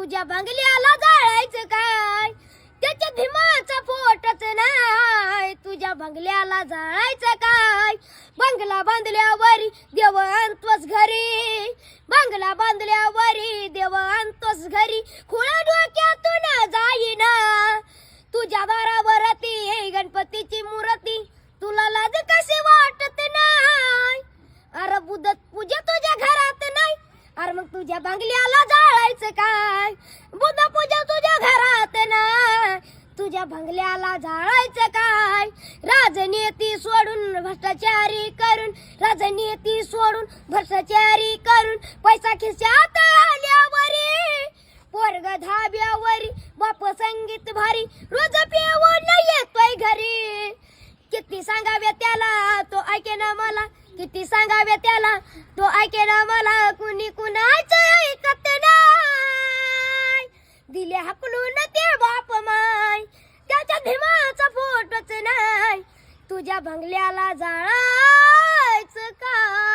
तुझ्या बंगल्याला जाळायचं काय, त्याच्या भीमाचा फोटच नाही. तुझ्या बंगल्याला जाळायचं काय, बंगला बांधल्यावरी देव आणतोस घरी, बंगला बांधल्यावरी देव आणतोस घरी. खुळा डोक्यातून जाईना तुझ्या दारावर ती गणपतीची मूर्ती, तुला लाज कशी वाटत नाही. अरे बुद्ध पूजा तुझ्या घरात नाही, अरे मग तुझ्या बंगल्याला जाळायचं काय. बुद्ध पूजा तुझ्या घरात नाही, तुझ्या बंगल्याला जाळायचं काय. राजनीती सोडून भ्रष्टाचारी करून, राजनीती सोडून भ्रष्टाचारी करून, पैसा खिशात आल्यावरी पोरग धाब्यावरी, बाप संगीत भारी, रोज पेवून येतोय घरी. किती सांगावे त्याला तो ऐके ना मला, किती सांगावे त्याला तो ऐके ना मला. कुणी कुणाचं ऐकत नाही, दिले हाकलून ते बाप माय, त्याच्या भीमाचा फोटोच नाही. तुझ्या बंगल्याला जाळायचं काय.